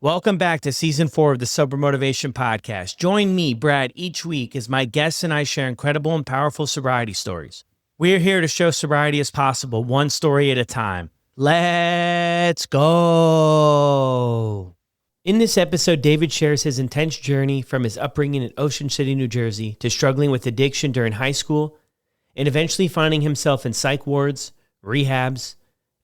Welcome back to Season 4 of the Sober Motivation Podcast. Join me, Brad, each week as my guests and I share incredible and powerful sobriety stories. We're here to show sobriety is possible, one story at a time. Let's go. In this episode, David shares his intense journey from his upbringing in Ocean City, New Jersey, to struggling with addiction during high school, and eventually finding himself in psych wards, rehabs,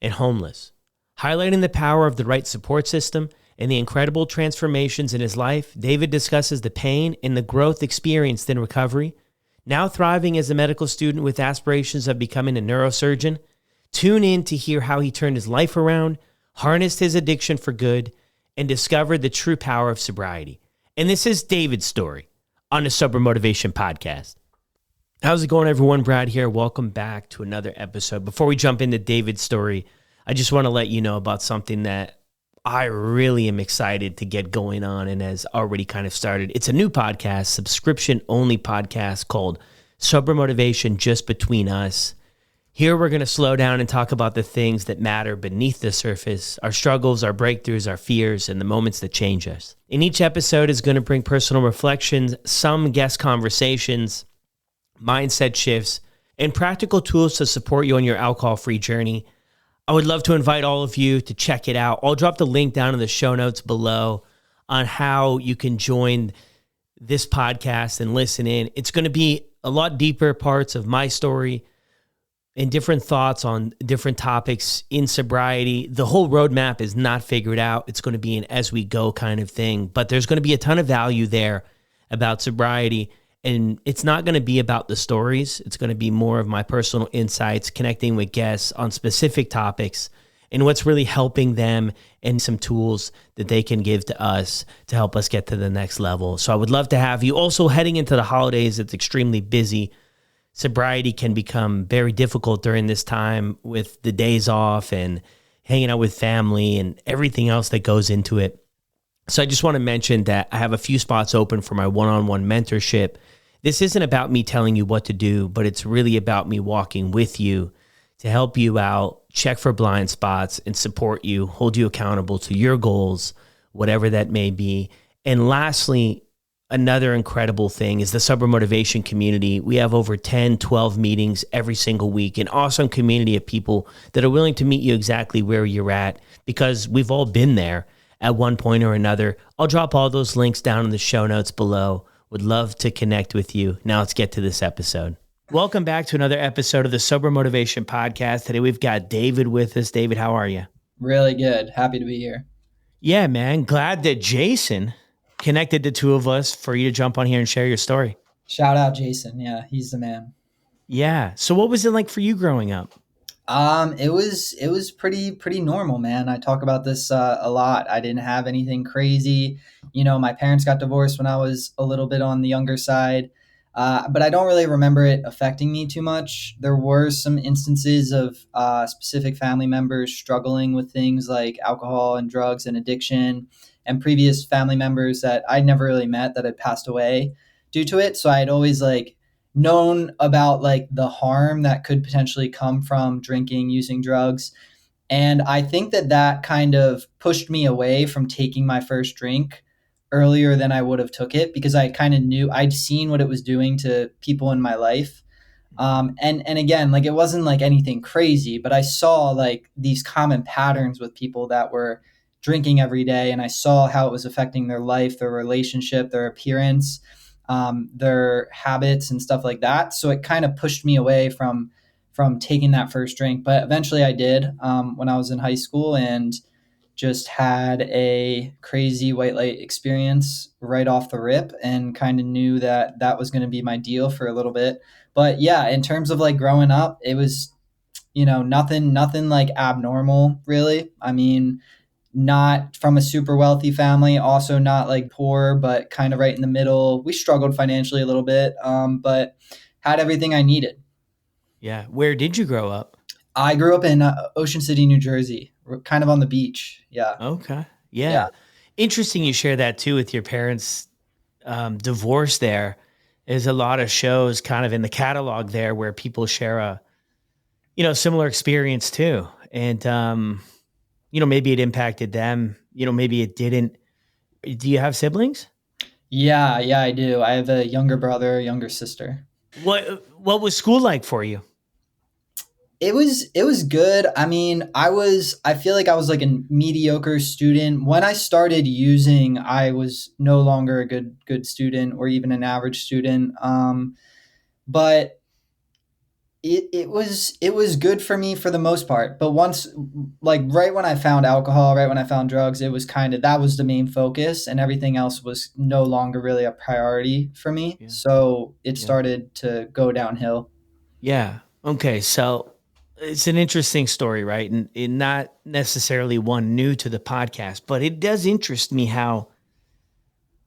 and homeless, highlighting the power of the right support system and the incredible transformations in his life. David discusses the pain and the growth experienced in recovery, now thriving as a medical student with aspirations of becoming a neurosurgeon. Tune in to hear how he turned his life around, harnessed his addiction for good, and discovered the true power of sobriety. And this is David's story on the Sober Motivation Podcast. How's it going, everyone? Brad here. Welcome back to another episode. Before we jump into David's story, I just want to let you know about something that I really am excited to get going on and has already kind of started. It's a new podcast, subscription-only podcast called Sober Motivation Just Between Us. Here we're going to slow down and talk about the things that matter beneath the surface, our struggles, our breakthroughs, our fears, and the moments that change us. And each episode is going to bring personal reflections, some guest conversations, mindset shifts, and practical tools to support you on your alcohol-free journey. I would love to invite all of you to check it out. I'll drop the link down in the show notes below on how you can join this podcast and listen in. It's going to be a lot deeper parts of my story and different thoughts on different topics in sobriety. The whole roadmap is not figured out. It's going to be an as we go kind of thing, but there's going to be a ton of value there about sobriety. And it's not going to be about the stories. It's going to be more of my personal insights, connecting with guests on specific topics and what's really helping them and some tools that they can give to us to help us get to the next level. So I would love to have you. Also, heading into the holidays, it's extremely busy. Sobriety can become very difficult during this time with the days off and hanging out with family and everything else that goes into it. So I just want to mention that I have a few spots open for my one-on-one mentorship. This isn't about me telling you what to do, but it's really about me walking with you to help you out, check for blind spots, and support you, hold you accountable to your goals, whatever that may be. And lastly, another incredible thing is the Sober Motivation community. We have over 10, 12 meetings every single week, an awesome community of people that are willing to meet you exactly where you're at, because we've all been there at one point or another. I'll drop all those links down in the show notes below. Would love to connect with you. Now let's get to this episode. Welcome back to another episode of the Sober Motivation Podcast. Today we've got David with us. David, how are you? Really good. Happy to be here. Yeah, man. Glad that Jason connected the two of us for you to jump on here and share your story. Shout out Jason. Yeah, he's the man. Yeah. So what was it like for you growing up? It was pretty normal, man. I talk about this a lot. I didn't have anything crazy. You know, my parents got divorced when I was a little bit on the younger side, but I don't really remember it affecting me too much. There were some instances of specific family members struggling with things like alcohol and drugs and addiction, and previous family members that I'd never really met that had passed away due to it. So I'd always known about the harm that could potentially come from drinking, using drugs. And I think that kind of pushed me away from taking my first drink earlier than I would have took it, because I kind of knew I'd seen what it was doing to people in my life. And again, it wasn't anything crazy, but I saw these common patterns with people that were drinking every day. And I saw how it was affecting their life, their relationship, their appearance, their habits and stuff like that. So it kind of pushed me away from taking that first drink. But eventually I did when I was in high school, and just had a crazy white light experience right off the rip, and kind of knew that was going to be my deal for a little bit. But yeah, in terms of growing up, it was, nothing abnormal really. I mean, not from a super wealthy family, also not poor, but kind of right in the middle. We struggled financially a little bit, but had everything I needed. Yeah. Where did you grow up? I grew up in Ocean City, New Jersey, kind of on the beach. Yeah. Okay. Yeah. Interesting you share that too with your parents' divorce there. There's a lot of shows kind of in the catalog there where people share a, similar experience too. And, maybe it impacted them, maybe it didn't. Do you have siblings? Yeah, yeah, I do. I have a younger brother, a younger sister. What was school like for you? It was good. I mean, I feel like I was like a mediocre student. When I started using, I was no longer a good student or even an average student. But it was good for me for the most part. But once, like right when I found alcohol, right when I found drugs, it was kind of that was the main focus, and everything else was no longer really a priority for me. Yeah. So it Yeah. started to go downhill. Yeah. Okay. So it's an interesting story, right? And not necessarily one new to the podcast, but it does interest me how,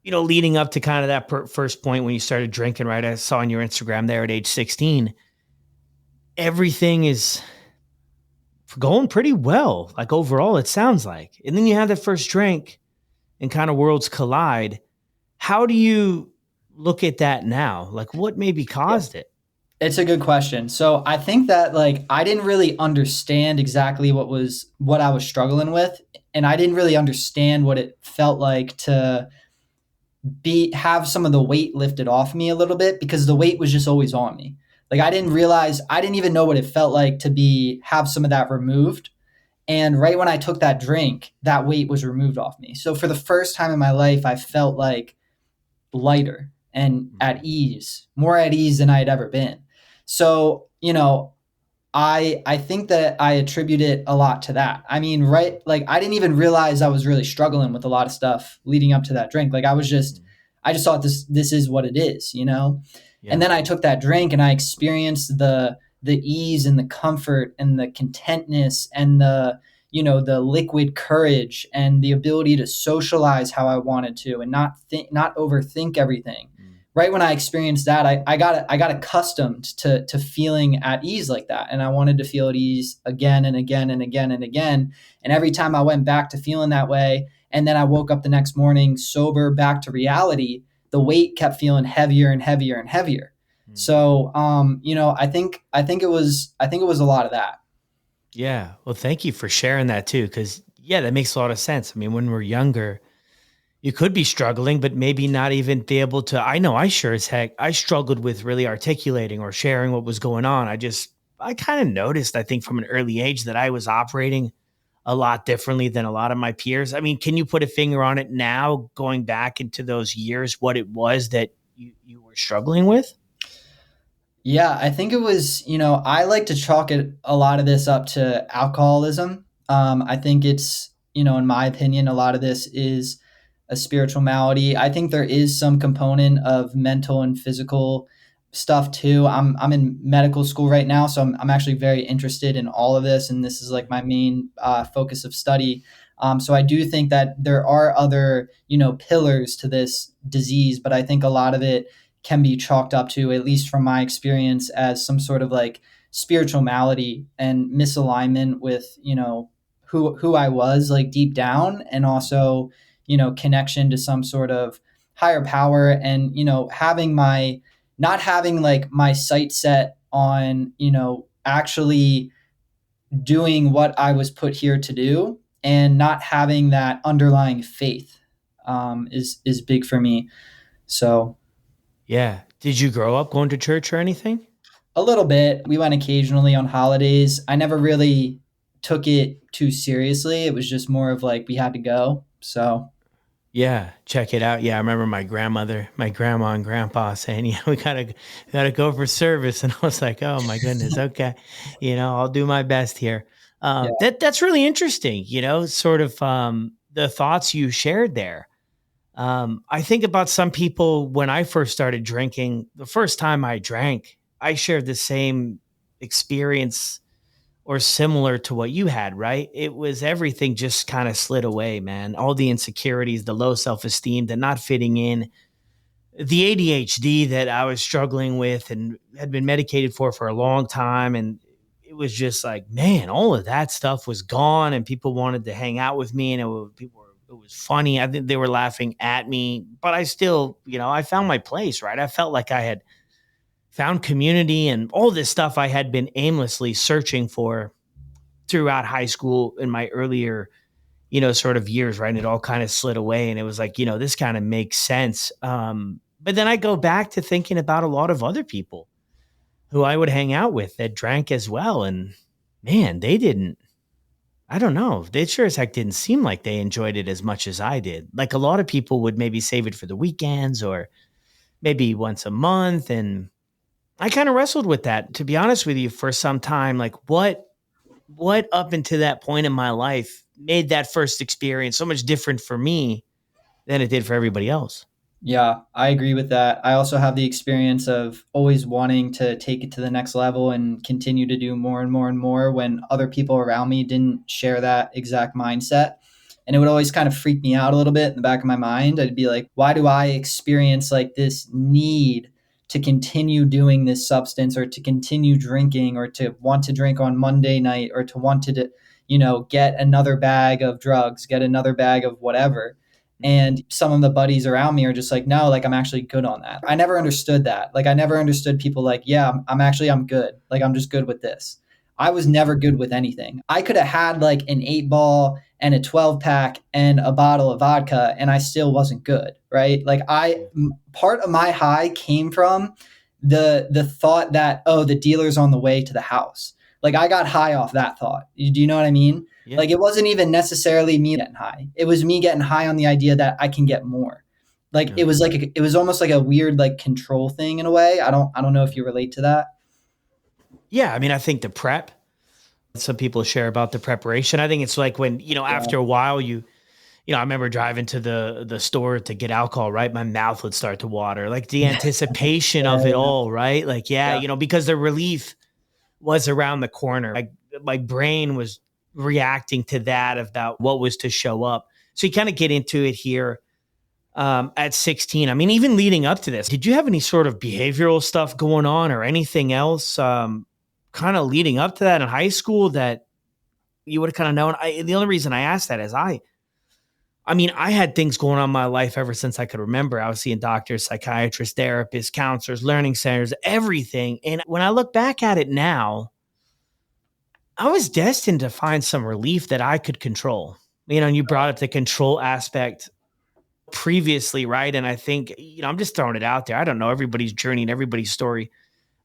leading up to kind of that first point when you started drinking, right? I saw on your Instagram there at age 16, everything is going pretty well. Like overall, it sounds like. And then you have that first drink and kind of worlds collide. How do you look at that now? Like what maybe caused it? It's a good question. So I think that like I didn't really understand exactly what I was struggling with, and I didn't really understand what it felt like to be have some of the weight lifted off me a little bit because the weight was just always on me. Like I didn't even know what it felt like to be have some of that removed. And right when I took that drink, that weight was removed off me. So for the first time in my life, I felt like lighter and at ease, more at ease than I had ever been. So, I think that I attribute it a lot to that. I mean, right, like I didn't even realize I was really struggling with a lot of stuff leading up to that drink. Like I just thought this is what it is. And Yeah. then I took that drink and I experienced the ease and the comfort and the contentness and the liquid courage and the ability to socialize how I wanted to and not overthink everything. Mm. Right when I experienced that, I got accustomed to feeling at ease like that, and I wanted to feel at ease again and again and again and again. And every time I went back to feeling that way, and then I woke up the next morning sober, back to reality, the weight kept feeling heavier and heavier and heavier. Mm. So, I think it was a lot of that. Yeah. Well, thank you for sharing that too. Cause yeah, that makes a lot of sense. I mean, when we're younger, you could be struggling, but maybe not even be able to. I know I sure as heck, I struggled with really articulating or sharing what was going on. I kind of noticed, I think from an early age that I was operating a lot differently than a lot of my peers. I mean, can you put a finger on it now, going back into those years, what it was that you were struggling with? Yeah, I think it was, I like to chalk it a lot of this up to alcoholism. I think it's, in my opinion, a lot of this is a spiritual malady. I think there is some component of mental and physical stuff too. I'm in medical school right now, so I'm actually very interested in all of this, and this is like my main focus of study. So I do think that there are other, pillars to this disease, but I think a lot of it can be chalked up to, at least from my experience, as some sort of like spiritual malady and misalignment with, who I was like deep down, and also, connection to some sort of higher power, and, having my not having like my sight set on, actually doing what I was put here to do, and not having that underlying faith is big for me. So Yeah. Did you grow up going to church or anything? a little bit. We went occasionally on holidays. I never really took it too seriously. It was just more of like we had to go. So Yeah, check it out. Yeah, I remember my grandma and grandpa saying, "Yeah, we gotta go for service," and I was like, "Oh my goodness, okay, I'll do my best here." yeah, That's really interesting. Sort of the thoughts you shared there. I think about some people when I first started drinking. The first time I drank, I shared the same experience or similar to what you had, right? It was everything just kind of slid away, man. All the insecurities, the low self esteem, the not fitting in, the ADHD that I was struggling with and had been medicated for a long time. And it was just like, man, all of that stuff was gone, and people wanted to hang out with me, and it was funny. I think they were laughing at me, but I still, I found my place, right? I felt like I had found community and all this stuff I had been aimlessly searching for throughout high school in my earlier sort of years, right? And it all kind of slid away. And it was like, this kind of makes sense. But then I go back to thinking about a lot of other people who I would hang out with that drank as well. And man, they didn't, I don't know. They sure as heck didn't seem like they enjoyed it as much as I did. Like a lot of people would maybe save it for the weekends or maybe once a month. And I kind of wrestled with that, to be honest with you, for some time. Like what up until that point in my life made that first experience so much different for me than it did for everybody else? Yeah, I agree with that. I also have the experience of always wanting to take it to the next level and continue to do more and more and more when other people around me didn't share that exact mindset. And it would always kind of freak me out a little bit in the back of my mind. I'd be like, why do I experience like this need to continue doing this substance or to continue drinking or to want to drink on Monday night or to want to, get another bag of drugs, get another bag of whatever. And some of the buddies around me are just like, no, like I'm actually good on that. I never understood that. Like I never understood people like, yeah, I'm good. Like I'm just good with this. I was never good with anything. I could have had like an 8 ball and a 12 pack and a bottle of vodka and I still wasn't good. Right. Like part of my high came from the thought that, oh, the dealer's on the way to the house. Like I got high off that thought. Do you know what I mean? Yeah. Like it wasn't even necessarily me getting high. It was me getting high on the idea that I can get more. Like Yeah. it was it was almost like a weird like control thing in a way. I don't know if you relate to that. Yeah. I mean, I think the prep, some people share about the preparation. I think it's like when, after a while I remember driving to the store to get alcohol, right? My mouth would start to water, like the anticipation of it Yeah. all, right? Like, Yeah. because the relief was around the corner. Like my brain was reacting to that about what was to show up. So you kind of get into it here at 16. I mean, even leading up to this, did you have any sort of behavioral stuff going on or anything else kind of leading up to that in high school that you would have kind of known? The only reason I asked that is I mean, I had things going on in my life ever since I could remember. I was seeing doctors, psychiatrists, therapists, counselors, learning centers, everything. And when I look back at it now, I was destined to find some relief that I could control. And you brought up the control aspect previously, right? And I think, I'm just throwing it out there. I don't know everybody's journey and everybody's story,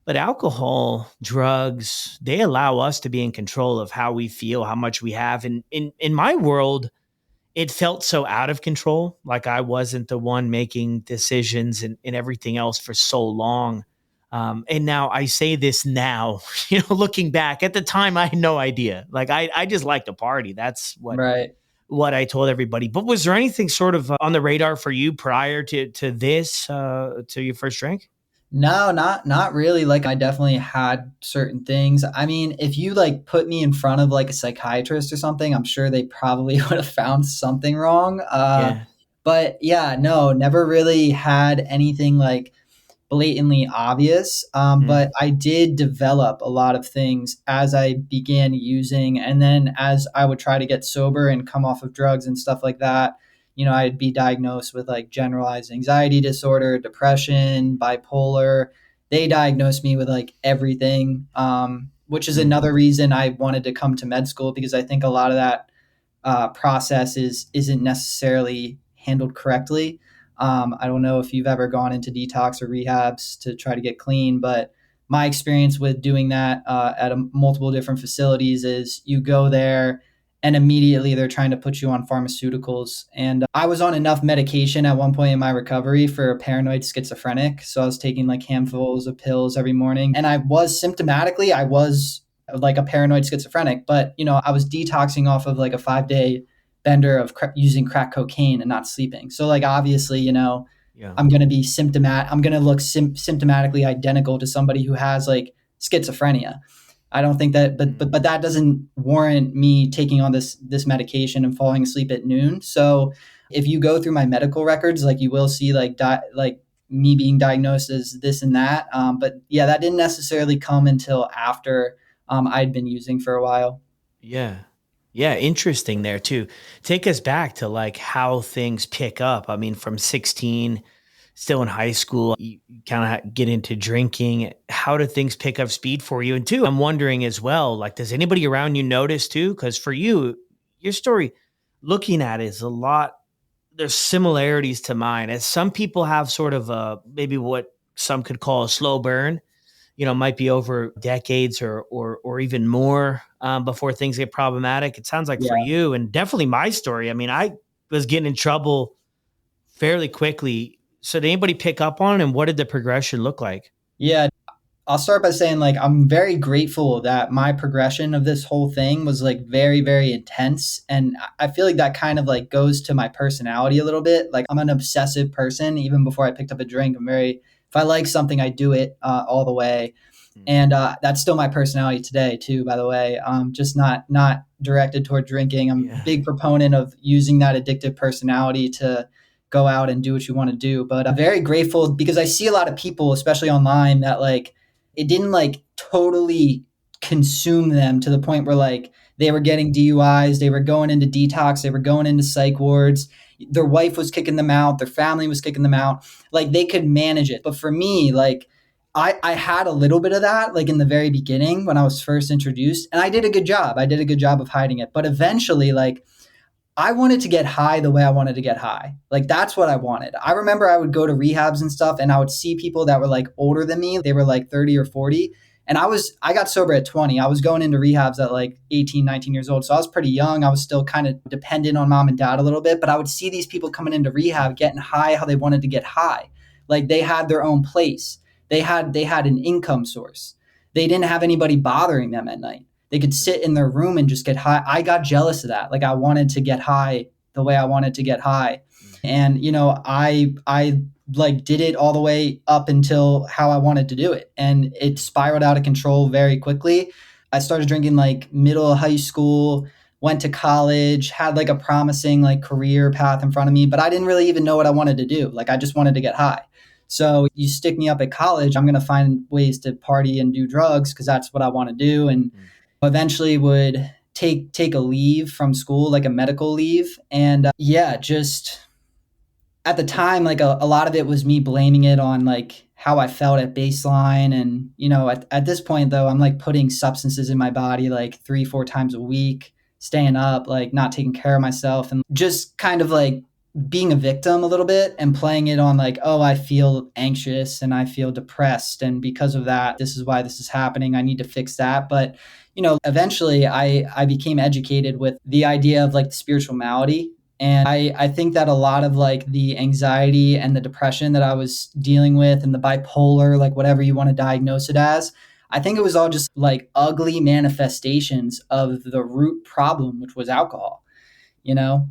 but alcohol, drugs, they allow us to be in control of how we feel, how much we have. And in my world, it felt so out of control. Like I wasn't the one making decisions and everything else for so long. And now I say this now, looking back at the time, I had no idea. Like I just like to party. That's Right. what I told everybody. But was there anything sort of on the radar for you prior to this, to your first drink? No, not really. Like I definitely had certain things. I mean, if you like put me in front of like a psychiatrist or something, I'm sure they probably would have found something wrong. Yeah. But yeah, no, never really had anything like blatantly obvious. Mm. But I did develop a lot of things as I began using. And then as I would try to get sober and come off of drugs and stuff like that, I'd be diagnosed with like generalized anxiety disorder, depression, bipolar. They diagnosed me with like everything, which is Mm. another reason I wanted to come to med school because I think a lot of that process isn't necessarily handled correctly. I don't know if you've ever gone into detox or rehabs to try to get clean, but my experience with doing that at multiple different facilities is you go there and immediately they're trying to put you on pharmaceuticals. And I was on enough medication at one point in my recovery for a paranoid schizophrenic. So I was taking like handfuls of pills every morning and I was symptomatically, I was like a paranoid schizophrenic, but I was detoxing off of like a 5-day bender of using crack cocaine and not sleeping. So like obviously, Yeah. I'm going to be I'm going to look symptomatically identical to somebody who has like schizophrenia. I don't think that, but that doesn't warrant me taking on this medication and falling asleep at noon. So if you go through my medical records, like you will see like me being diagnosed as this and that. But yeah, that didn't necessarily come until after I'd been using for a while. Yeah. Yeah. Interesting there too. Take us back to like how things pick up. I mean, from 16, still in high school, you kind of get into drinking. How do things pick up speed for you? And two, I'm wondering as well, like, does anybody around you notice too? Because for you, your story, looking at is a lot. There's similarities to mine, as some people have sort of a maybe what some could call a slow burn. Might be over decades or even more before things get problematic. It sounds like for Yeah. you, and definitely my story. I mean, I was getting in trouble fairly quickly. So did anybody pick up on it, and what did the progression look like? Yeah. I'll start by saying like I'm very grateful that my progression of this whole thing was like very, very intense. And I feel like that kind of like goes to my personality a little bit. Like I'm an obsessive person. Even before I picked up a drink, if I like something, I do it all the way. And that's still my personality today too, by the way. Just not directed toward drinking. I'm a Yeah. big proponent of using that addictive personality to go out and do what you want to do. But I'm very grateful because I see a lot of people, especially online, that like it didn't like totally consume them to the point where like they were getting DUIs, they were going into detox, they were going into psych wards, their wife was kicking them out, their family was kicking them out. Like they could manage it. But for me, like I had a little bit of that like in the very beginning when I was first introduced, and I did a good job. I did a good job of hiding it. But eventually, like I wanted to get high the way I wanted to get high. Like that's what I wanted. I remember I would go to rehabs and stuff and I would see people that were like older than me. They were like 30 or 40. And I got sober at 20. I was going into rehabs at like 18, 19 years old. So I was pretty young. I was still kind of dependent on mom and dad a little bit, but I would see these people coming into rehab getting high how they wanted to get high. Like they had their own place. They had an income source. They didn't have anybody bothering them at night. They could sit in their room and just get high. I got jealous of that. Like I wanted to get high the way I wanted to get high. And I like did it all the way up until how I wanted to do it. And it spiraled out of control very quickly. I started drinking like middle of high school, went to college, had like a promising like career path in front of me, but I didn't really even know what I wanted to do. Like I just wanted to get high. So you stick me up at college, I'm going to find ways to party and do drugs because that's what I want to do. And eventually would take a leave from school, like a medical leave. And just at the time, like a lot of it was me blaming it on like how I felt at baseline. And, at this point though, I'm like putting substances in my body like 3, 4 times a week, staying up, like not taking care of myself and just kind of like being a victim a little bit and playing it on like, oh, I feel anxious and I feel depressed. And because of that, this is why this is happening. I need to fix that. But, eventually I became educated with the idea of like the spiritual malady. And I think that a lot of like the anxiety and the depression that I was dealing with and the bipolar, like whatever you want to diagnose it as, I think it was all just like ugly manifestations of the root problem, which was alcohol.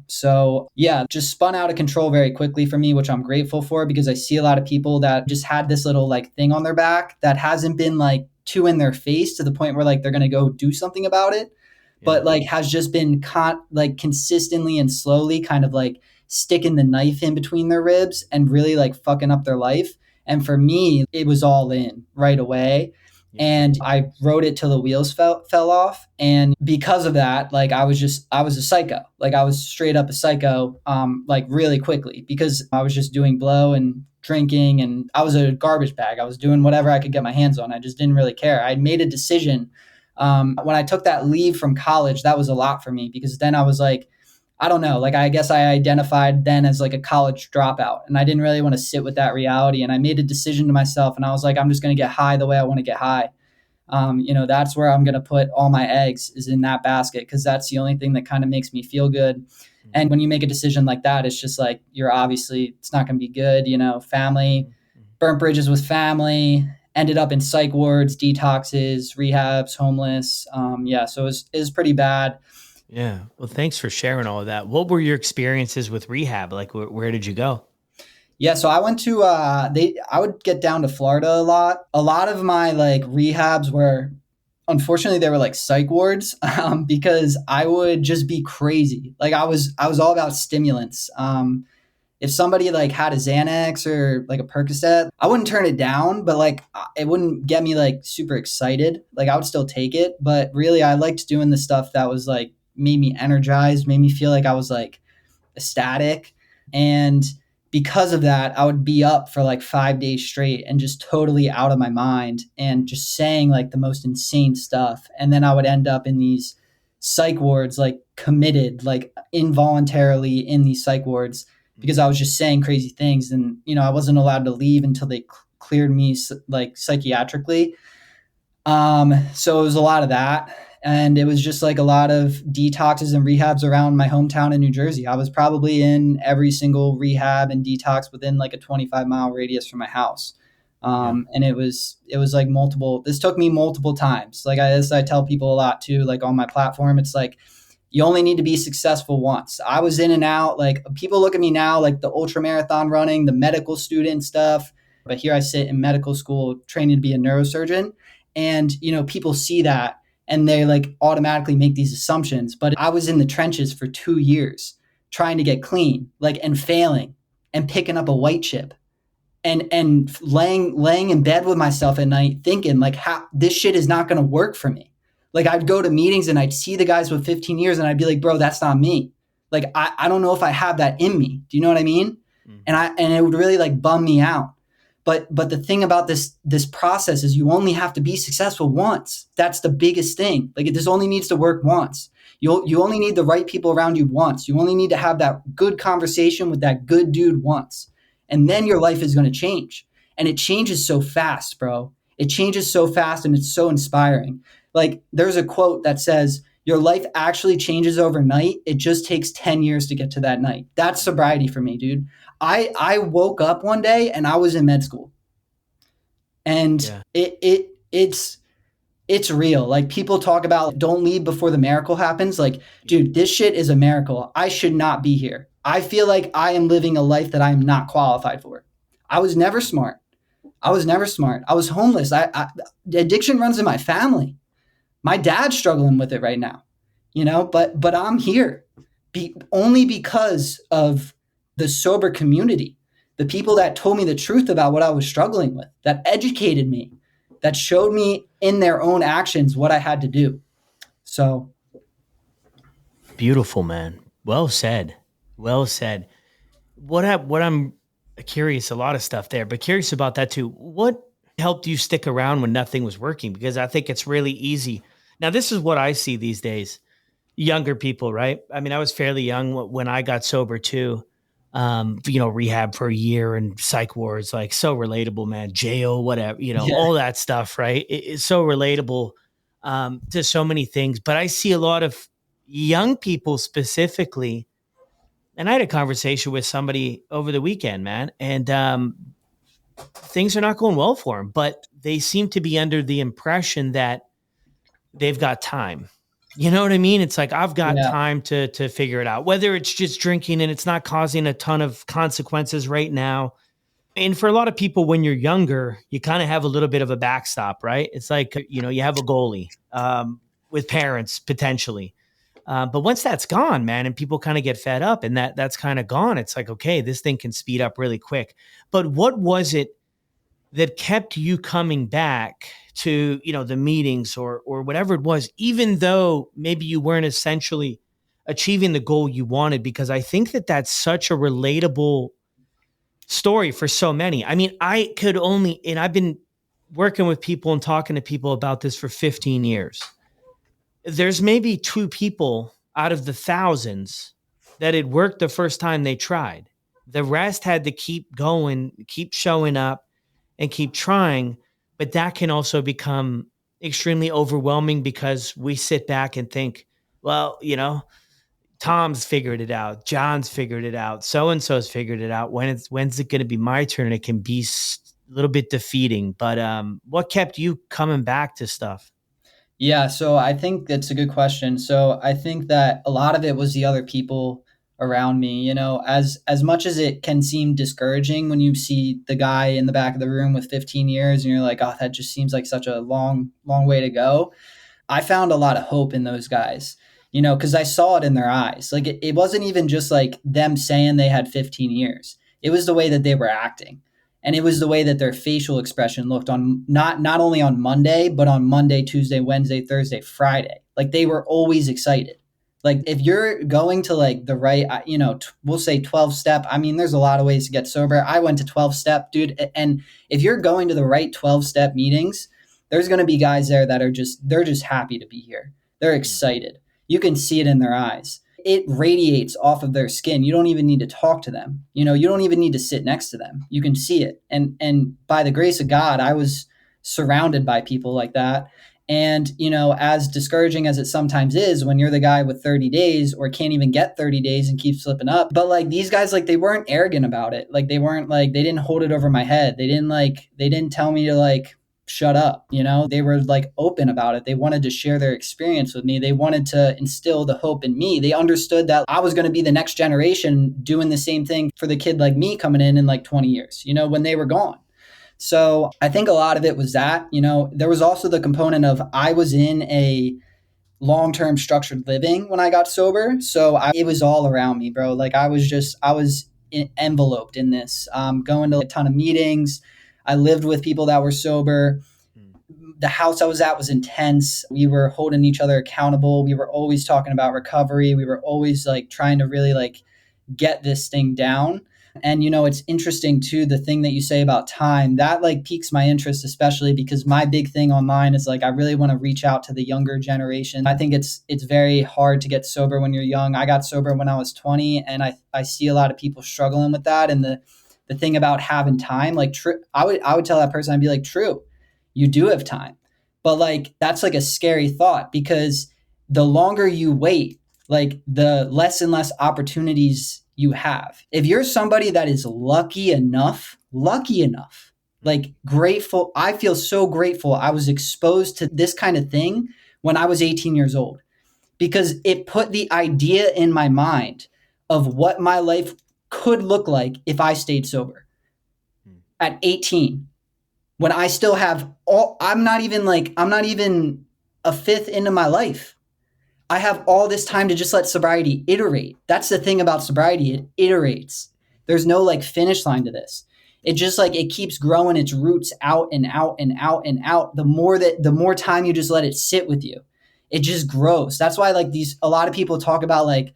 So yeah, just spun out of control very quickly for me, which I'm grateful for because I see a lot of people that just had this little like thing on their back that hasn't been like too in their face to the point where like they're going to go do something about it, but like has just been like consistently and slowly kind of like sticking the knife in between their ribs and really like fucking up their life. And for me, it was all in right away. And I wrote it till the wheels fell off. And because of that, like I was a psycho. Like I was straight up a psycho, like really quickly because I was just doing blow and drinking and I was a garbage bag. I was doing whatever I could get my hands on. I just didn't really care. I made a decision. When I took that leave from college, that was a lot for me because then I was like, I don't know, like I guess I identified then as like a college dropout and I didn't really want to sit with that reality. And I made a decision to myself and I was like, I'm just going to get high the way I want to get high. That's where I'm going to put all my eggs is in that basket because that's the only thing that kind of makes me feel good. And when you make a decision like that, it's just like, it's not going to be good, family, burnt bridges with family, ended up in psych wards, detoxes, rehabs, homeless. So it was pretty bad. Yeah. Well, thanks for sharing all of that. What were your experiences with rehab? Like, where did you go? Yeah, so I went to I would get down to Florida a lot. A lot of my like rehabs were, unfortunately, they were like psych wards because I would just be crazy. Like I was all about stimulants. If somebody like had a Xanax or like a Percocet, I wouldn't turn it down, but like it wouldn't get me like super excited. Like I would still take it, but really I liked doing the stuff that was like made me energized, made me feel like I was like ecstatic. And because of that, I would be up for like 5 days straight and just totally out of my mind and just saying like the most insane stuff. And then I would end up in these psych wards, like committed, like involuntarily in these psych wards because I was just saying crazy things. And, I wasn't allowed to leave until they cleared me like psychiatrically. So it was a lot of that. And it was just like a lot of detoxes and rehabs around my hometown in New Jersey. I was probably in every single rehab and detox within like a 25-mile radius from my house. Yeah. And it was like this took me multiple times. Like I tell people a lot too, like on my platform, it's like, you only need to be successful once. I was in and out. Like people look at me now, like the ultra marathon running, the medical student stuff. But here I sit in medical school training to be a neurosurgeon. And, people see that and they like automatically make these assumptions. But I was in the trenches for 2 years trying to get clean, like, and failing and picking up a white chip and laying in bed with myself at night thinking like, how this shit is not going to work for me. Like I'd go to meetings and I'd see the guys with 15 years and I'd be like, bro, that's not me. Like, I don't know if I have that in me. Do you know what I mean? Mm. And it would really like bum me out. But the thing about this process is you only have to be successful once. That's the biggest thing. Like this only needs to work once. You only need the right people around you once. You only need to have that good conversation with that good dude once. And then your life is going to change. And it changes so fast, bro. It changes so fast and it's so inspiring. Like there's a quote that says, your life actually changes overnight. It just takes 10 years to get to that night. That's sobriety for me, dude. I woke up one day and I was in med school. And it's real. Like people talk about don't leave before the miracle happens. Like, dude, this shit is a miracle. I should not be here. I feel like I am living a life that I am not qualified for. I was never smart. I was homeless. Addiction runs in my family. My dad's struggling with it right now, but I'm here only because of the sober community, the people that told me the truth about what I was struggling with, that educated me, that showed me in their own actions what I had to do. So. Beautiful, man. Well said. Well said. What I'm curious, a lot of stuff there, but curious about that too. What helped you stick around when nothing was working? Because I think it's really easy. Now, this is what I see these days. Younger people, right? I mean, I was fairly young when I got sober too. Rehab for a year and psych wards, like so relatable, man. Jail, whatever, all that stuff, right? It's so relatable to so many things. But I see a lot of young people specifically. And I had a conversation with somebody over the weekend, man, and things are not going well for them, but they seem to be under the impression that they've got time. You know what I mean? It's like, I've got time to figure it out, whether it's just drinking and it's not causing a ton of consequences right now. And for a lot of people, when you're younger, you kind of have a little bit of a backstop, right? It's like, you have a goalie with parents potentially. But once that's gone, man, and people kind of get fed up and that's kind of gone, it's like, okay, this thing can speed up really quick. But what was it that kept you coming back to, the meetings or whatever it was, even though maybe you weren't essentially achieving the goal you wanted? Because I think that that's such a relatable story for so many. I mean, and I've been working with people and talking to people about this for 15 years. There's maybe 2 people out of the thousands that it worked the first time they tried. The rest had to keep going, keep showing up, and keep trying. But that can also become extremely overwhelming because we sit back and think, well, Tom's figured it out. John's figured it out. So-and-so's figured it out. When's it going to be my turn? It can be a little bit defeating. But what kept you coming back to stuff? Yeah, so I think that's a good question. So I think that a lot of it was the other people around me, as much as it can seem discouraging when you see the guy in the back of the room with 15 years and you're like, oh, that just seems like such a long way to go. I found a lot of hope in those guys, because I saw it in their eyes. Like it wasn't even just like them saying they had 15 years. It was the way that they were acting. And it was the way that their facial expression looked on not only on Monday, but on Monday, Tuesday, Wednesday, Thursday, Friday. Like they were always excited. Like if you're going to like the right, we'll say 12 step. I mean, there's a lot of ways to get sober. I went to 12 step, dude. And if you're going to the right 12 step meetings, there's going to be guys there that they're just happy to be here. They're excited. You can see it in their eyes. It radiates off of their skin. You don't even need to talk to them. You know, you don't even need to sit next to them. You can see it. And by the grace of God, I was surrounded by people like that. And, you know, as discouraging as it sometimes is when you're the guy with 30 days or can't even get 30 days and keep slipping up. But like these guys, like they weren't arrogant about it. Like they weren't like, they didn't hold it over my head. They didn't tell me to like, shut up. You know, they were like open about it. They wanted to share their experience with me. They wanted to instill the hope in me. They understood that I was going to be the next generation doing the same thing for the kid like me coming in like 20 years, you know, when they were gone. So I think a lot of it was that, you know, there was also the component of I was in a long-term structured living when I got sober. So it was all around me, bro. Like I was enveloped in this, going to a ton of meetings. I lived with people that were sober. The house I was at was intense. We were holding each other accountable. We were always talking about recovery. We were always like trying to really like get this thing down. And, you know, it's interesting too, the thing that you say about time, that like piques my interest, especially because my big thing online is like, I really want to reach out to the younger generation. I think it's very hard to get sober when you're young. I got sober when I was 20 and I see a lot of people struggling with that. And the thing about having time, like I would tell that person, I'd be like, true, you do have time. But like, that's like a scary thought because the longer you wait, like the less and less opportunities you have. If you're somebody that is lucky enough, like grateful, I feel so grateful I was exposed to this kind of thing when I was 18 years old because it put the idea in my mind of what my life could look like if I stayed sober at 18 when I still have I'm not even a fifth into my life. I have all this time to just let sobriety iterate. That's the thing about sobriety. It iterates. There's no like finish line to this. It just like, it keeps growing its roots out and out and out and out. The more time you just let it sit with you, it just grows. That's why like a lot of people talk about like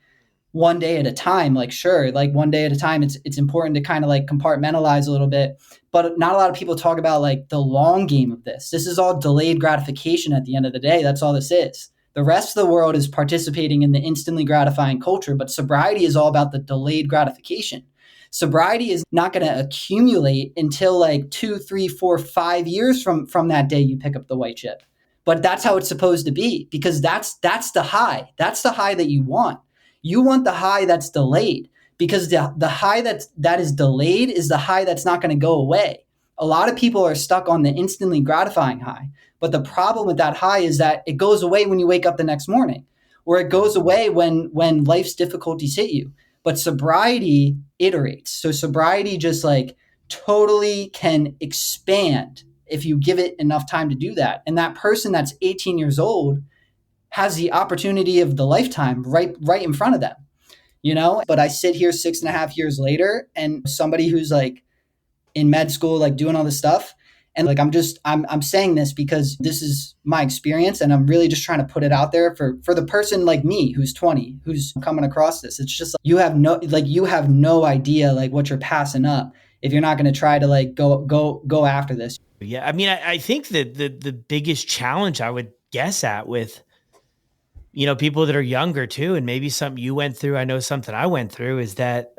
one day at a time, like sure, like one day at a time, it's important to kind of like compartmentalize a little bit, but not a lot of people talk about like the long game of this. This is all delayed gratification at the end of the day. That's all this is. The rest of the world is participating in the instantly gratifying culture, but sobriety is all about the delayed gratification. Sobriety is not going to accumulate until like 2, 3, 4, 5 years from that day you pick up the white chip. But that's how it's supposed to be because that's the high. That's the high that you want. You want the high that's delayed because the high that is delayed is the high that's not going to go away. A lot of people are stuck on the instantly gratifying high. But the problem with that high is that it goes away when you wake up the next morning, or it goes away when life's difficulties hit you. But sobriety iterates. So sobriety just like totally can expand if you give it enough time to do that. And that person that's 18 years old has the opportunity of the lifetime right in front of them, you know? But I sit here 6.5 years later and somebody who's like in med school, like doing all this stuff. And like, I'm saying this because this is my experience and I'm really just trying to put it out there for the person like me, who's 20, who's coming across this. It's just like, you have no idea like what you're passing up if you're not going to try to like go after this. Yeah. I mean, I think that the biggest challenge I would guess at with, you know, people that are younger too, and maybe something you went through, I know something I went through is that,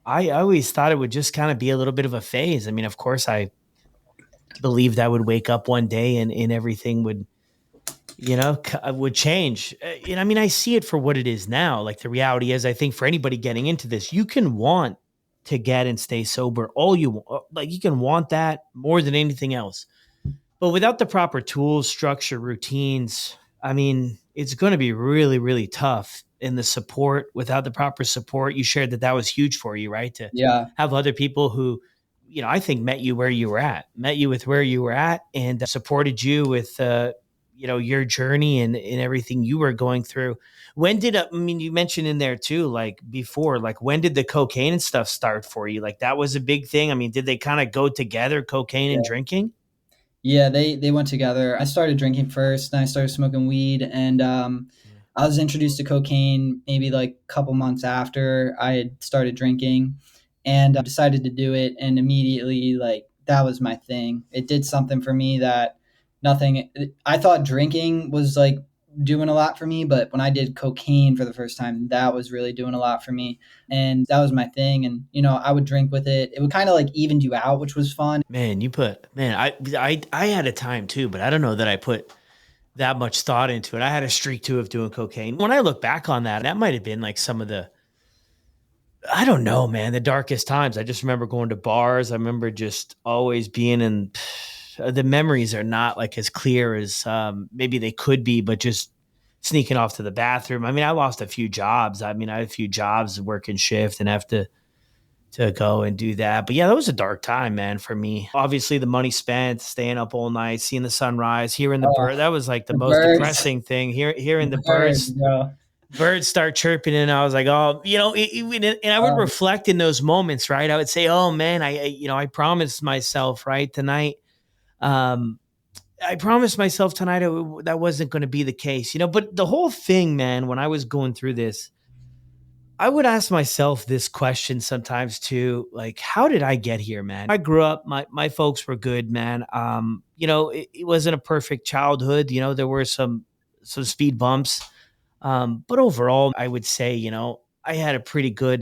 I always thought it would just kind of be a little bit of a phase. I mean, of course I believed I would wake up one day and everything would, you know, would change. And I mean, I see it for what it is now. Like the reality is, I think for anybody getting into this, you can want to get and stay sober all you want. Like you can want that more than anything else. But without the proper tools, structure, routines, I mean, it's going to be really, really tough. And the support, without the proper support, you shared that was huge for you, right? To have other people who, you know, I think met you with where you were at and supported you with, you know, your journey and everything you were going through. When did, I mean, you mentioned in there too, like before, like when did the cocaine and stuff start for you? Like that was a big thing. I mean, did they kind of go together, cocaine and drinking? Yeah, they went together. I started drinking first, then I started smoking weed, and I was introduced to cocaine maybe like a couple months after I had started drinking, and I decided to do it, and immediately like that was my thing. It did something for me that nothing. I thought drinking was like doing a lot for me, but when I did cocaine for the first time, that was really doing a lot for me. And that was my thing. And, I would drink with it. It would kind of like evened you out, which was fun. I had a time too, but I don't know that I put that much thought into it. I had a streak too of doing cocaine. When I look back on that, that might have been like some of the, I don't know, man, the darkest times. I just remember going to bars. I remember just always being in, the memories are not like as clear as maybe they could be, but just sneaking off to the bathroom. I mean, I lost a few jobs. I mean, I had a few jobs working shift and have to go and do that. But yeah, that was a dark time, man, for me. Obviously, the money spent, staying up all night, seeing the sunrise, hearing the Oh, bird. That was like the the most birds, depressing thing. Hearing the birds, birds bro. start chirping, and I was like, oh, and I would Um, reflect in those moments, right? I would say, oh man, I promised myself, right, tonight. Um, I promised myself tonight that wasn't going to be the case, But the whole thing, man, when I was going through this, I would ask myself this question sometimes too, like, how did I get here, man? I grew up, my folks were good, man. It wasn't a perfect childhood. There were some speed bumps. But overall, I would say, I had a pretty good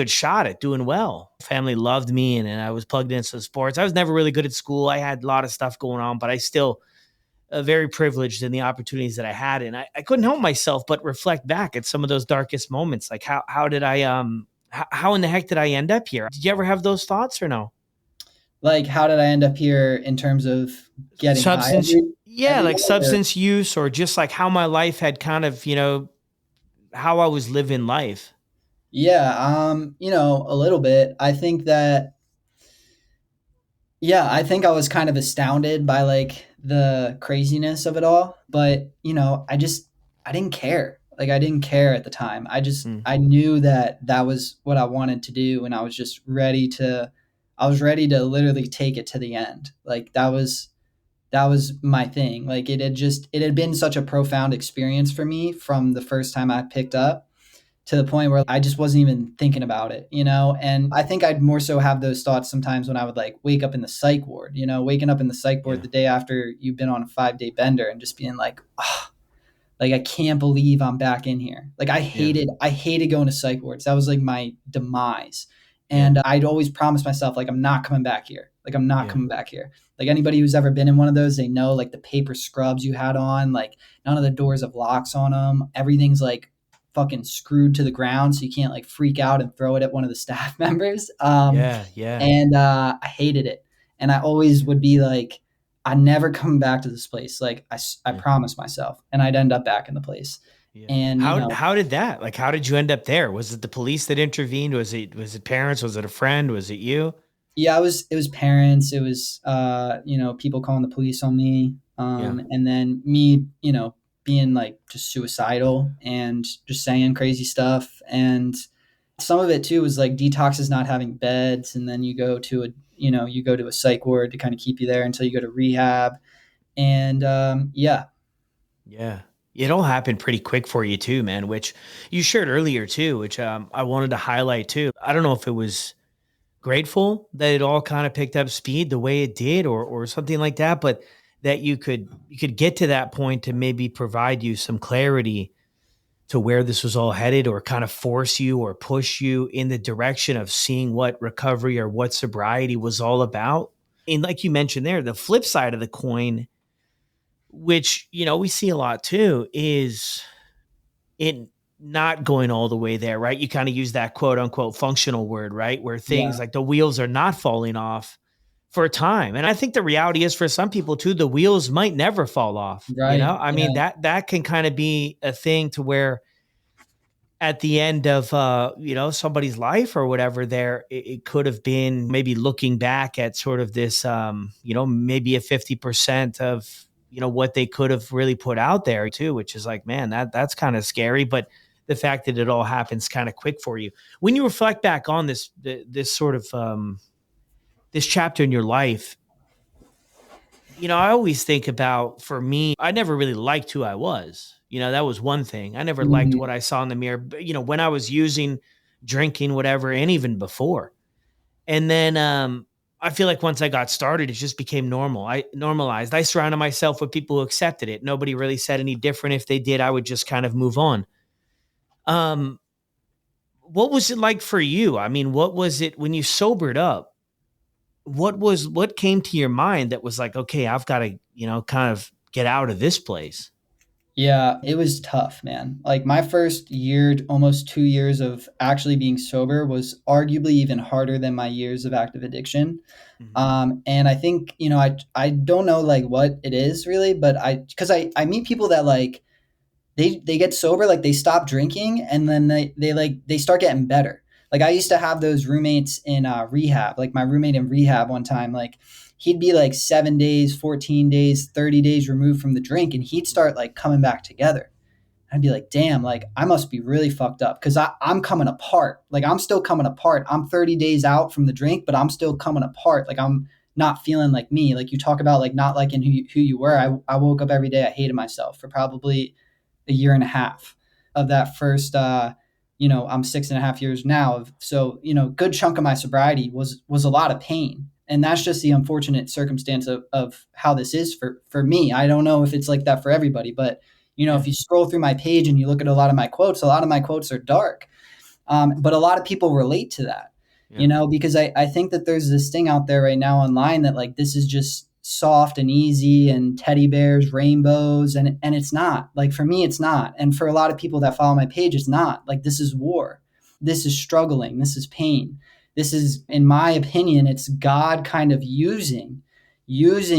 shot at doing well. Family loved me and I was plugged into sports. I was never really good at school. I had a lot of stuff going on, but I still very privileged in the opportunities that I had. And I couldn't help myself but reflect back at some of those darkest moments. Like how did how in the heck did I end up here? Did you ever have those thoughts or no? like, how did I end up here in terms of getting high Substance, yeah, every like day? Or, substance use or just like how my life had kind of, how I was living life. yeah, a little bit. I think I was kind of astounded by like the craziness of it all, but I didn't care. Like I didn't care at the time. Mm, I knew that that was what I wanted to do and I was ready to literally take it to the end. Like that was my thing. Like it had been such a profound experience for me from the first time I picked up to the point where I just wasn't even thinking about it, And I think I'd more so have those thoughts sometimes when I would like wake up in the psych ward, waking up in the psych ward yeah, the day after you've been on a 5-day bender and just being like, oh, like I can't believe I'm back in here. Like yeah, I hated going to psych wards. That was like my demise. yeah, And I'd always promise myself like I'm not coming back here. Like I'm not yeah, coming back here. Like anybody who's ever been in one of those, they know like the paper scrubs you had on, like none of the doors have locks on them. Everything's like fucking screwed to the ground so you can't like freak out and throw it at one of the staff members. yeah, yeah, And I hated it. And I always would be like, I never come back to this place. Like I yeah, promised myself, and I'd end up back in the place. yeah. And How did that? Like, how did you end up there? Was it the police that intervened? Was it parents? Was it a friend? Was it you? yeah, it was parents. It was people calling the police on me, Yeah, and then me being like just suicidal and just saying crazy stuff. And some of it too was like detoxes not having beds, and then you go to a psych ward to kind of keep you there until you go to rehab. And yeah. yeah. It all happened pretty quick for you too, man. Which you shared earlier too, which I wanted to highlight too. I don't know if it was grateful that it all kind of picked up speed the way it did or something like that, but that you could get to that point to maybe provide you some clarity to where this was all headed or kind of force you or push you in the direction of seeing what recovery or what sobriety was all about. And like you mentioned there, the flip side of the coin, which we see a lot too, is it not going all the way there, right? You kind of use that quote unquote functional word, right? Where things Yeah. like the wheels are not falling off for a time. And I think the reality is for some people too, the wheels might never fall off. Right. I mean, Yeah. that can kind of be a thing to where at the end of somebody's life or whatever there it could have been maybe looking back at sort of this maybe a 50% of what they could have really put out there too, which is like, man, that's kind of scary. But the fact that it all happens kind of quick for you when you reflect back on this sort of this chapter in your life, I always think about, for me, I never really liked who I was. That was one thing. I never liked Mhm. what I saw in the mirror, but, when I was using, drinking, whatever, and even before. And then I feel like once I got started, it just became normal. I normalized. I surrounded myself with people who accepted it. Nobody really said any different. If they did, I would just kind of move on. Um, what was it like for you? I mean, what was it when you sobered up? What came to your mind that was like, okay, I've got to, kind of get out of this place? Yeah, it was tough, man. Like my first year, almost 2 years of actually being sober was arguably even harder than my years of active addiction. Mhm. And I think, I don't know like what it is really, but because I meet people that like, they get sober, like they stop drinking and then they start getting better. Like I used to have those roommates in rehab. Like my roommate in rehab one time, like he'd be like 7 days, 14 days, 30 days removed from the drink, and he'd start like coming back together. I'd be like, damn, like I must be really fucked up because I'm coming apart. Like I'm still coming apart. I'm 30 days out from the drink, but I'm still coming apart. Like I'm not feeling like me. Like you talk about like not liking who you were. I woke up every day. I hated myself for probably a year and a half of that first I'm 6.5 years now. So good chunk of my sobriety was a lot of pain. And that's just the unfortunate circumstance of how this is for me. I don't know if it's like that for everybody, but Yeah. if you scroll through my page and you look at a lot of my quotes are dark. But a lot of people relate to that, Yeah. because I think that there's this thing out there right now online that like this is just soft and easy and teddy bears, rainbows, and it's not. Like for me, it's not. And for a lot of people that follow my page, it's not. Like this is war. This is struggling. This is pain. This is, in my opinion, it's God kind of using this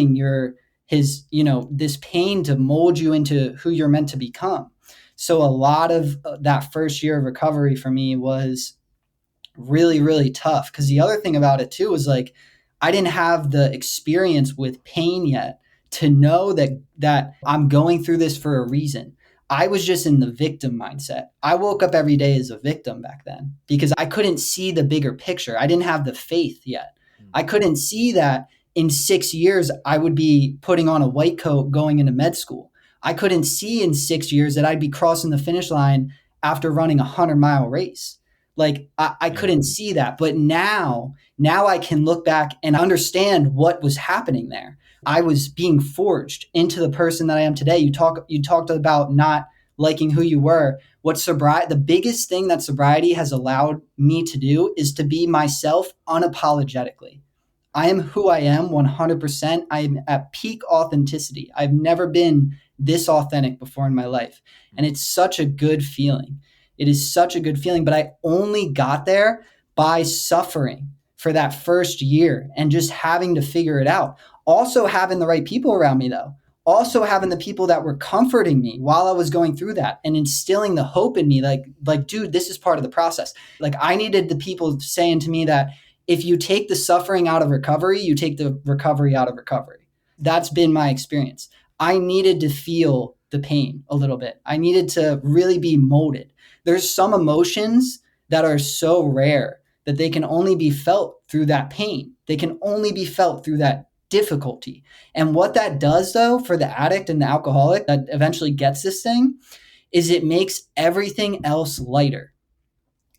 pain to mold you into who you're meant to become. So a lot of that first year of recovery for me was really, really tough. Because the other thing about it too was like I didn't have the experience with pain yet to know that I'm going through this for a reason. I was just in the victim mindset. I woke up every day as a victim back then because I couldn't see the bigger picture. I didn't have the faith yet. I couldn't see that in 6 years I would be putting on a white coat going into med school. I couldn't see in 6 years that I'd be crossing the finish line after running a 100-mile race. Like I Yeah. couldn't see that. But now I can look back and understand what was happening there. I was being forged into the person that I am today. You talked about not liking who you were. The biggest thing that sobriety has allowed me to do is to be myself unapologetically. I am who I am 100%. I am at peak authenticity. I've never been this authentic before in my life. And it's such a good feeling. It is such a good feeling. But I only got there by suffering for that first year and just having to figure it out. Also having the right people around me, though. Also having the people that were comforting me while I was going through that and instilling the hope in me, like, dude, this is part of the process. Like I needed the people saying to me that if you take the suffering out of recovery, you take the recovery out of recovery. That's been my experience. I needed to feel the pain a little bit. I needed to really be molded. There's some emotions that are so rare that they can only be felt through that pain. They can only be felt through that difficulty. And what that does, though, for the addict and the alcoholic that eventually gets this thing, is it makes everything else lighter.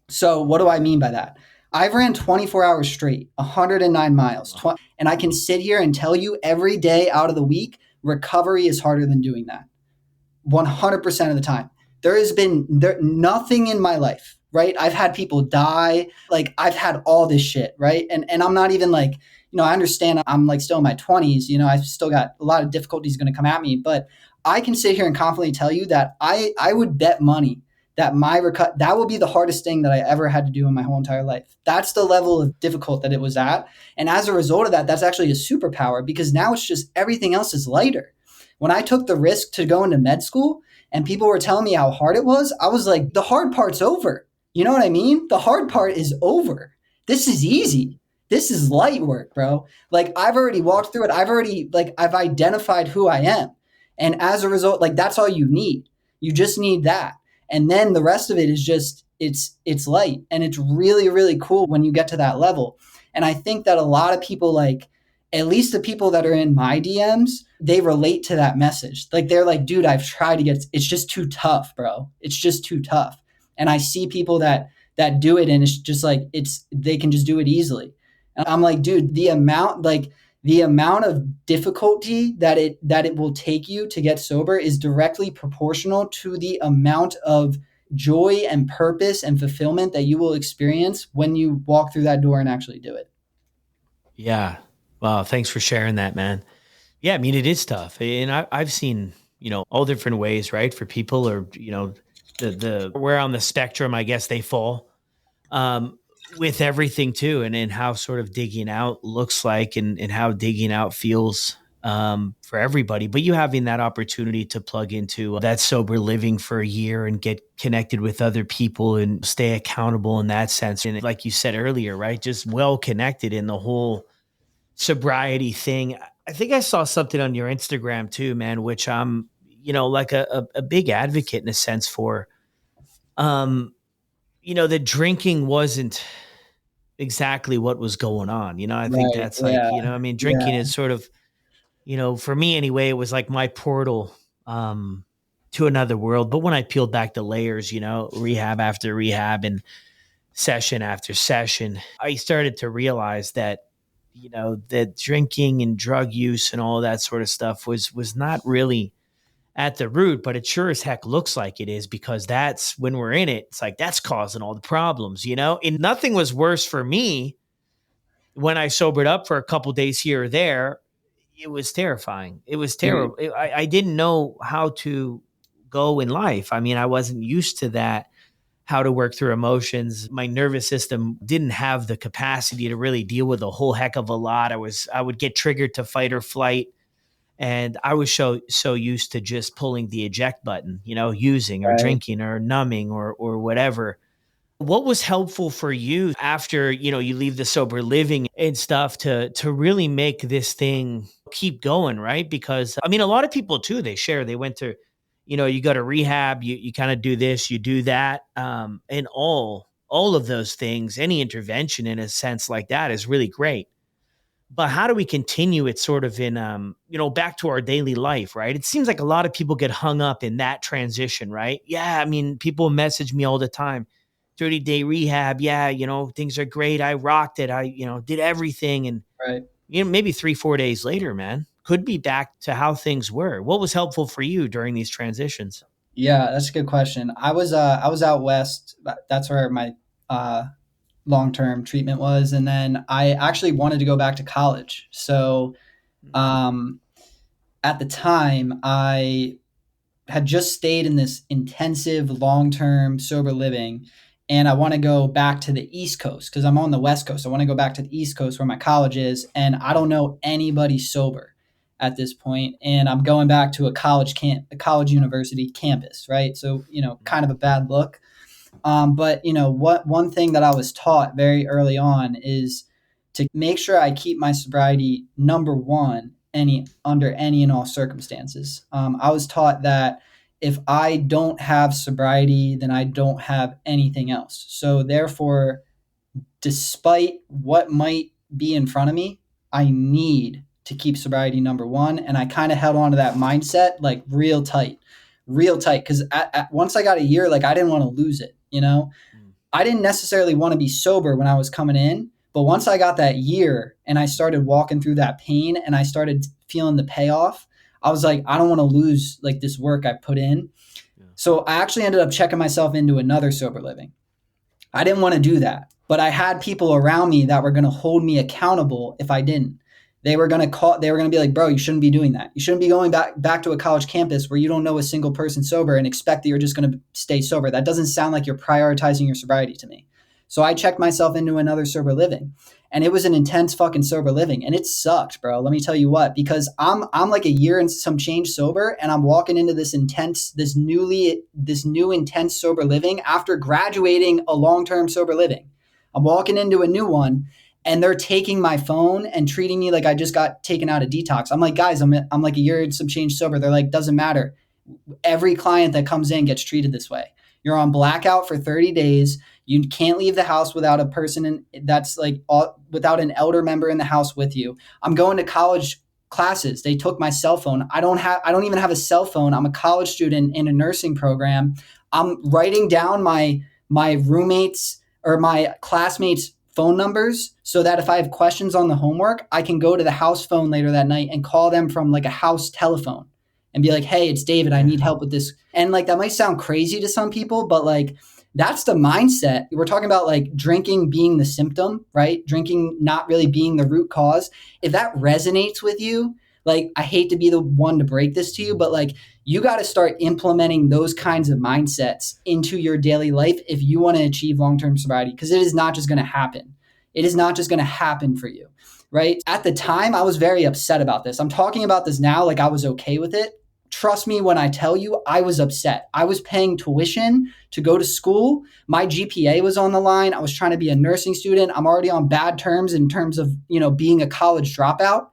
So, what do I mean by that? I've ran 24 hours straight, 109 miles, and I can sit here and tell you every day out of the week, recovery is harder than doing that. 100% of the time. There has been nothing in my life, right? I've had people die. Like I've had all this shit, right? And I'm not even like, I understand I'm like still in my 20s, I've still got a lot of difficulties going to come at me, but I can sit here and confidently tell you that I would bet money that that will be the hardest thing that I ever had to do in my whole entire life. That's the level of difficult that it was at. And as a result of that, that's actually a superpower because now it's just everything else is lighter. When I took the risk to go into med school and people were telling me how hard it was, I was like, the hard part's over. You know what I mean? The hard part is over. This is easy. This is light work, bro. Like I've already walked through it. I've identified who I am. And as a result, like that's all you need. You just need that. And then the rest of it is just, it's light. And it's really, really cool when you get to that level. And I think that a lot of people, like, at least the people that are in my DMs, they relate to that message. Like they're like, dude, I've tried to it's just too tough, bro. It's just too tough. And I see people that do it and it's just like, they can just do it easily. And I'm like, dude, the amount of difficulty that it will take you to get sober is directly proportional to the amount of joy and purpose and fulfillment that you will experience when you walk through that door and actually do it. Yeah. Well, thanks for sharing that, man. Yeah, I mean, it is tough. And I've seen, all different ways, right? For people or, the where on the spectrum, I guess they fall with everything too. And how sort of digging out looks like and how digging out feels for everybody. But you having that opportunity to plug into that sober living for a year and get connected with other people and stay accountable in that sense. And like you said earlier, right? Just well connected in the whole sobriety thing. I think I saw something on your Instagram too, man, which I'm, like a big advocate in a sense for. Um, the drinking wasn't exactly what was going on. I think Right. that's like, Yeah. I mean, drinking Yeah. is sort of, for me anyway, it was like my portal to another world. But when I peeled back the layers, rehab after rehab and session after session, I started to realize that that drinking and drug use and all that sort of stuff was not really at the root, but it sure as heck looks like it is, because that's when we're in it. It's like that's causing all the problems, and nothing was worse for me when I sobered up for a couple days here or there. It was terrifying. It was Dude. terrible. I didn't know how to go in life. I mean, I wasn't used to that, how to work through emotions. My nervous system didn't have the capacity to really deal with a whole heck of a lot. I would get triggered to fight or flight. And I was so used to just pulling the eject button, using or Right. drinking or numbing or whatever. What was helpful for you after, you leave the sober living and stuff to really make this thing keep going, right? Because I mean, a lot of people too, they share, they went to, you go to rehab, you kind of do this, you do that. And all of those things, any intervention in a sense like that is really great. But how do we continue it sort of in, back to our daily life, right? It seems like a lot of people get hung up in that transition, right? Yeah. I mean, people message me all the time, 30-day rehab. Yeah. Things are great. I rocked it. I, did everything. And, Right. maybe 3-4 days later, man, could be back to how things were. What was helpful for you during these transitions? Yeah, that's a good question. I was out west. That's where my uh long-term treatment was, and then I actually wanted to go back to college. So um at the time I had just stayed in this intensive long-term sober living, and I want to go back to the East Coast because I'm on the West Coast. I want to go back to the East Coast where my college is, and I don't know anybody sober at this point, and I'm going back to a college university campus, right? So, kind of a bad look. But what one thing that I was taught very early on is to make sure I keep my sobriety number one under any and all circumstances. I was taught that if I don't have sobriety, then I don't have anything else. So therefore, despite what might be in front of me, I need to keep sobriety number one. And I kind of held on to that mindset like real tight. Because once I got a year, like I didn't want to lose it. Mm. I didn't necessarily want to be sober when I was coming in, but once I got that year and I started walking through that pain and I started feeling the payoff, I was like, I don't want to lose like this work I put in. Yeah. So I actually ended up checking myself into another sober living. I didn't want to do that, but I had people around me that were going to hold me accountable if I didn't. They were going to be like, bro, you shouldn't be doing that. You shouldn't be going back to a college campus where you don't know a single person sober and expect that you're just going to stay sober. That doesn't sound like you're prioritizing your sobriety to me. So I checked myself into another sober living, and it was an intense fucking sober living, and it sucked, bro. Let me tell you what, because I'm like a year and some change sober, and I'm walking into this new intense sober living after graduating a long-term sober living. I'm walking into a new one, and they're taking my phone and treating me like I just got taken out of detox. I'm like, guys, I'm like a year and some change sober. They're like, doesn't matter. Every client that comes in gets treated this way. You're on blackout for 30 days. You can't leave the house without a person that's like without an elder member in the house with you. I'm going to college classes. They took my cell phone. I don't even have a cell phone. I'm a college student in a nursing program. I'm writing down my roommates or my classmates' phone numbers so that if I have questions on the homework, I can go to the house phone later that night and call them from like a house telephone and be like, hey, it's David, I Yeah. need help with this. And like that might sound crazy to some people, but like that's the mindset. We're talking about like drinking being the symptom, right? Drinking not really being the root cause. If that resonates with you, like I hate to be the one to break this to you, but like you got to start implementing those kinds of mindsets into your daily life if you want to achieve long-term sobriety, because it is not just going to happen. It is not just going to happen for you, right? At the time, I was very upset about this. I'm talking about this now like I was okay with it. Trust me when I tell you, I was upset. I was paying tuition to go to school. My GPA was on the line. I was trying to be a nursing student. I'm already on bad terms in terms of, being a college dropout.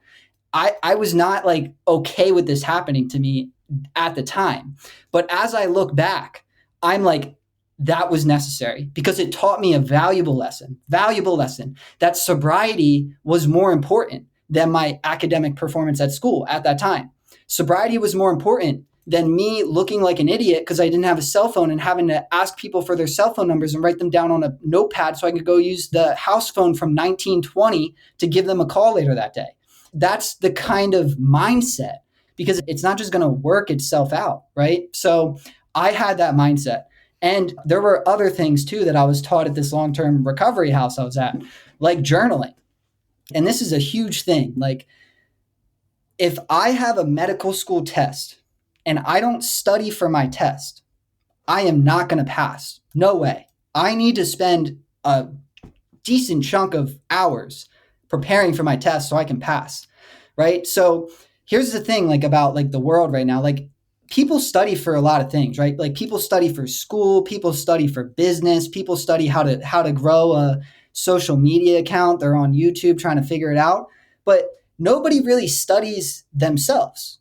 I was not like okay with this happening to me at the time. But as I look back, I'm like, that was necessary because it taught me a valuable lesson that sobriety was more important than my academic performance at school at that time. Sobriety was more important than me looking like an idiot because I didn't have a cell phone and having to ask people for their cell phone numbers and write them down on a notepad so I could go use the house phone from 1920 to give them a call later that day. That's the kind of mindset, because it's not just going to work itself out, right? So I had that mindset. And there were other things too that I was taught at this long-term recovery house I was at, like journaling. And this is a huge thing. Like if I have a medical school test and I don't study for my test, I am not going to pass. No way. I need to spend a decent chunk of hours preparing for my test so I can pass, right? So here's the thing, like about like the world right now, like people study for a lot of things, right? Like people study for school, people study for business, people study how to grow a social media account. They're on YouTube trying to figure it out, but nobody really studies themselves,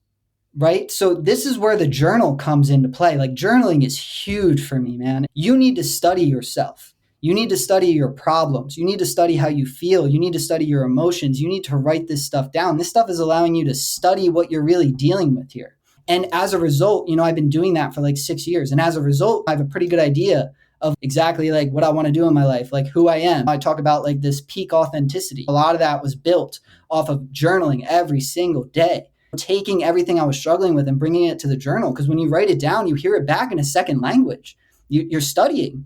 right? So this is where the journal comes into play. Like journaling is huge for me, man. You need to study yourself. You need to study your problems. You need to study how you feel. You need to study your emotions. You need to write this stuff down. This stuff is allowing you to study what you're really dealing with here. And as a result, I've been doing that for like 6 years. And as a result, I have a pretty good idea of exactly like what I want to do in my life, like who I am. I talk about like this peak authenticity. A lot of that was built off of journaling every single day, taking everything I was struggling with and bringing it to the journal. Because when you write it down, you hear it back in a second language. You're studying.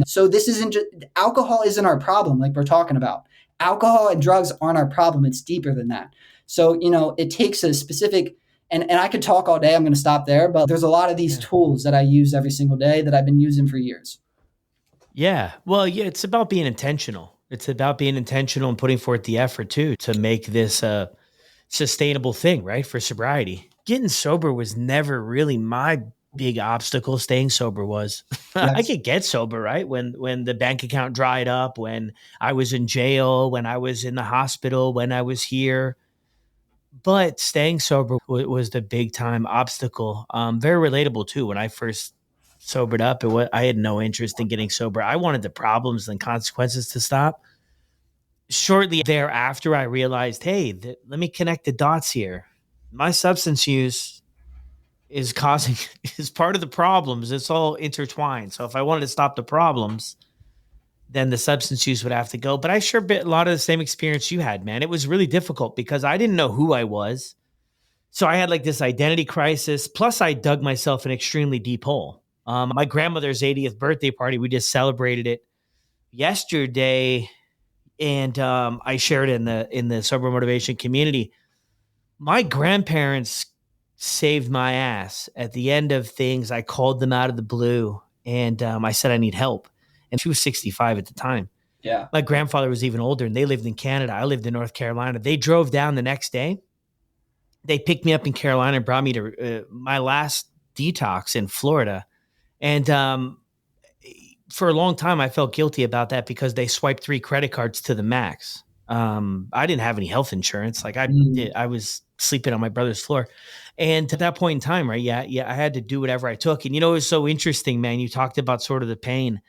So this isn't just, alcohol isn't our problem like we're talking about. Alcohol and drugs aren't our problem. It's deeper than that. So, it takes a specific, and I could talk all day. I'm going to stop there, but there's a lot of these tools that I use every single day that I've been using for years. Yeah. Well, yeah, it's about being intentional. It's about being intentional and putting forth the effort too, to make this a sustainable thing, right? For sobriety. Getting sober was never really my big obstacle. Staying sober was. I Yes. could get sober, right? When the bank account dried up, when I was in jail, when I was in the hospital, when I was here. But staying sober was the big time obstacle. Very relatable too. When I first sobered up, I had no interest in getting sober. I wanted the problems and consequences to stop. Shortly thereafter, I realized, hey, let me connect the dots here. My substance use is causing is part of the problems. It's all intertwined. So if I wanted to stop the problems, then the substance use would have to go. But I sure bit a lot of the same experience you had, man. It was really difficult because I didn't know who I was. So I had like this identity crisis. Plus, I dug myself an extremely deep hole. My grandmother's 80th birthday party, we just celebrated it yesterday, and I shared it in the sober motivation community. My grandparents saved my ass. At the end of things, I called them out of the blue, and I said I need help. And she was 65 at the time. Yeah. My grandfather was even older, and they lived in Canada. I lived in North Carolina. They drove down the next day. They picked me up in Carolina and brought me to my last detox in Florida. And for a long time, I felt guilty about that because they swiped 3 credit cards to the max. I didn't have any health insurance. Like I was sleeping on my brother's floor. And at that point in time, right? Yeah, I had to do whatever I took. And it was so interesting, man. You talked about sort of the pain.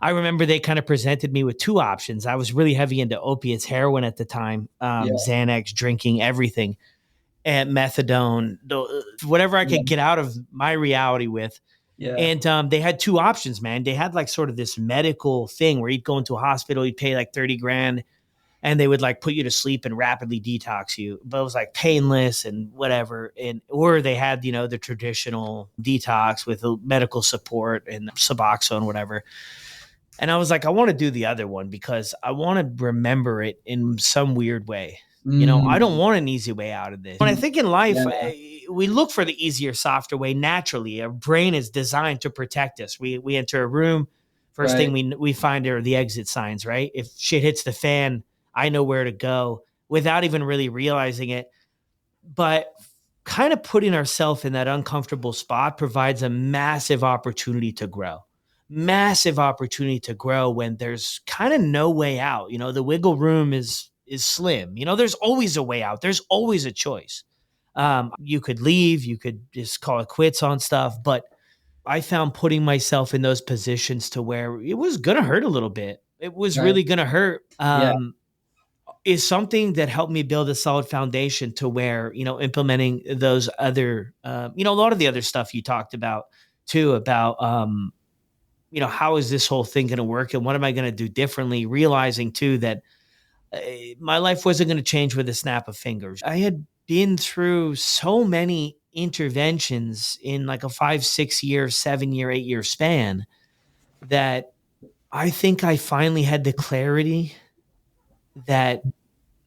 I remember they kind of presented me with 2 options. I was really heavy into opiates, heroin at the time, Xanax, drinking, everything, and methadone, whatever I could get out of my reality with. Yeah. And they had two options, man. They had like sort of this medical thing where you'd go into a hospital, you'd pay like 30 grand, and they would like put you to sleep and rapidly detox you. But it was like painless and whatever. And or they had, the traditional detox with medical support and Suboxone, whatever. And I was like, I want to do the other one because I want to remember it in some weird way. I don't Mm. want an easy way out of this. When I think in life, Yeah. we look for the easier, softer way naturally. Our brain is designed to protect us. We enter a room, first thing Right. we find are the exit signs, right? If shit hits the fan, I know where to go without even really realizing it. But kind of putting ourselves in that uncomfortable spot provides a massive opportunity to grow. Massive opportunity to grow when there's kind of no way out. The wiggle room is slim. There's always a way out. There's always a choice. You could leave, you could just call it quits on stuff, but I found putting myself in those positions to where it was gonna hurt a little bit. It was Right. really gonna hurt. Yeah. Is something that helped me build a solid foundation to where, implementing those other, a lot of the other stuff you talked about too, about, how is this whole thing going to work and what am I going to do differently? Realizing too that uh, my life wasn't going to change with a snap of fingers. I had been through so many interventions in like a 5, 6 year, 7 year, 8 year span that I think I finally had the clarity that